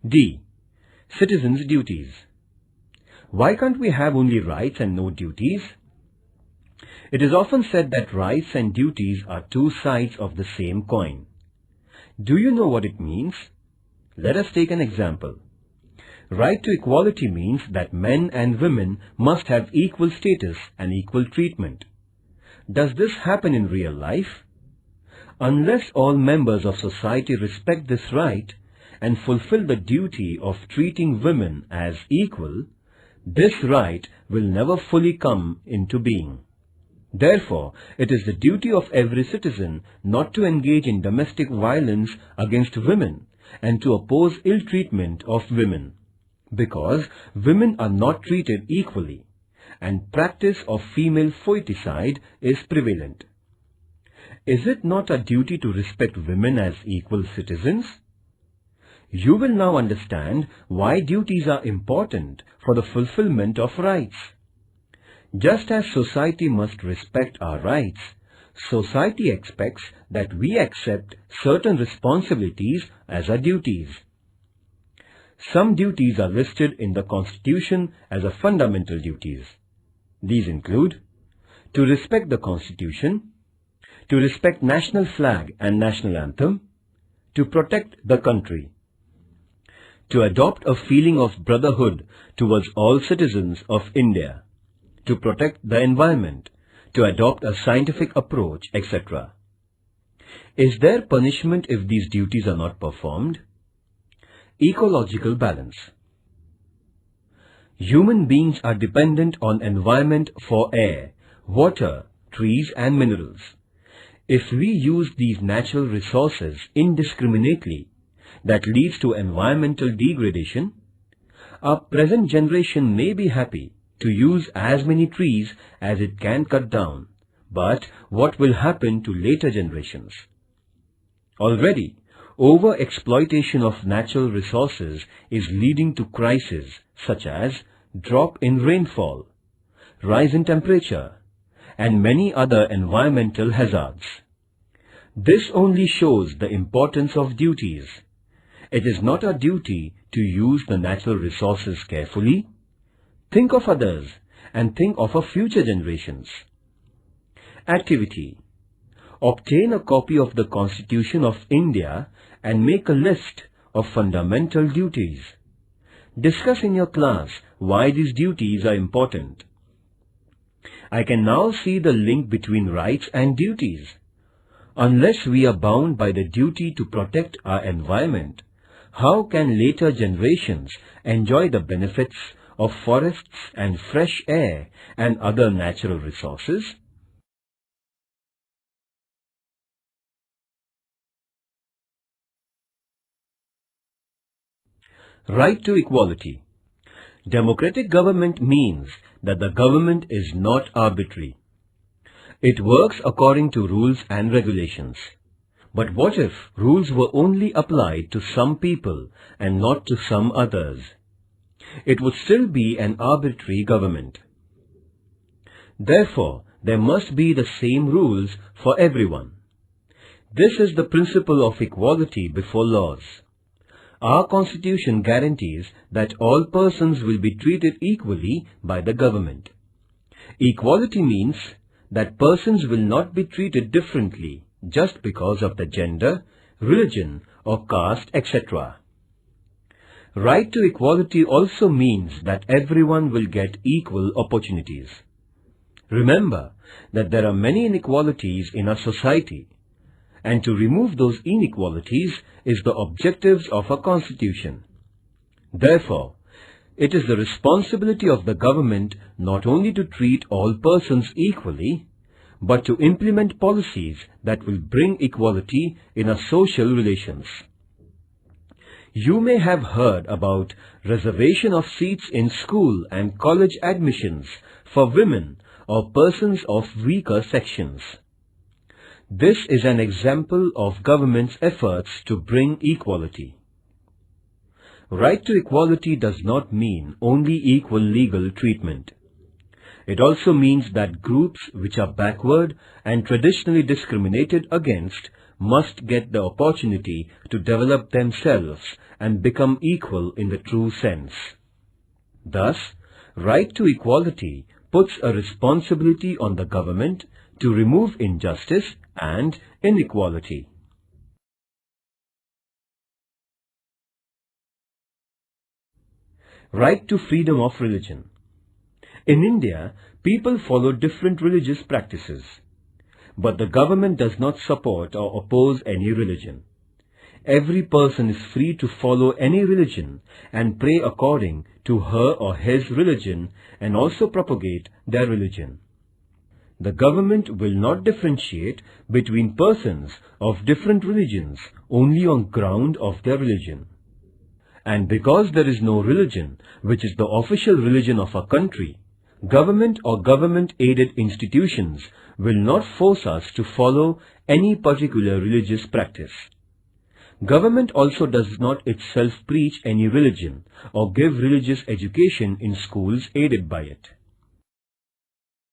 D. Citizens' duties. Why can't we have only rights and no duties? It is often said that rights and duties are two sides of the same coin. Do you know what it means? Let us take an example. Right to equality means that men and women must have equal status and equal treatment. Does this happen in real life? Unless all members of society respect this right and fulfill the duty of treating women as equal, this right will never fully come into being. Therefore, it is the duty of every citizen not to engage in domestic violence against women and to oppose ill treatment of women, because women are not treated equally and practice of female foeticide is prevalent. Is it not our duty to respect women as equal citizens? You will now understand why duties are important for the fulfillment of rights. Just as society must respect our rights, society expects that we accept certain responsibilities as our duties. Some duties are listed in the Constitution as a fundamental duties. These include to respect the Constitution, to respect national flag and national anthem, to protect the country, to adopt a feeling of brotherhood towards all citizens of India, to protect the environment, to adopt a scientific approach, etc. Is there punishment if these duties are not performed? Ecological balance. Human beings are dependent on environment for air, water, trees and minerals. If we use these natural resources indiscriminately, that leads to environmental degradation. Our present generation may be happy to use as many trees as it can cut down, but what will happen to later generations? Already, over-exploitation of natural resources is leading to crises such as drop in rainfall, rise in temperature, and many other environmental hazards. This only shows the importance of duties. It is not our duty to use the natural resources carefully. Think of others and think of our future generations. Activity. Obtain a copy of the Constitution of India and make a list of fundamental duties. Discuss in your class why these duties are important. I can now see the link between rights and duties. Unless we are bound by the duty to protect our environment, how can later generations enjoy the benefits of forests and fresh air and other natural resources? Right to equality. Democratic government means that the government is not arbitrary. It works according to rules and regulations. But what if rules were only applied to some people and not to some others? It would still be an arbitrary government. Therefore, there must be the same rules for everyone. This is the principle of equality before laws. Our Constitution guarantees that all persons will be treated equally by the government. Equality means that persons will not be treated differently just because of the gender, religion or caste, etc. Right to equality also means that everyone will get equal opportunities. Remember that there are many inequalities in our society, and to remove those inequalities is the objectives of our Constitution. Therefore, it is the responsibility of the government not only to treat all persons equally, but to implement policies that will bring equality in our social relations. You may have heard about reservation of seats in school and college admissions for women or persons of weaker sections. This is an example of government's efforts to bring equality. Right to equality does not mean only equal legal treatment. It also means that groups which are backward and traditionally discriminated against must get the opportunity to develop themselves and become equal in the true sense. Thus, right to equality puts a responsibility on the government to remove injustice and inequality. Right to freedom of religion. In India, people follow different religious practices, but the government does not support or oppose any religion. Every person is free to follow any religion and pray according to her or his religion and also propagate their religion. The government will not differentiate between persons of different religions only on ground of their religion. And because there is no religion which is the official religion of our country, government or government-aided institutions will not force us to follow any particular religious practice. Government also does not itself preach any religion or give religious education in schools aided by it.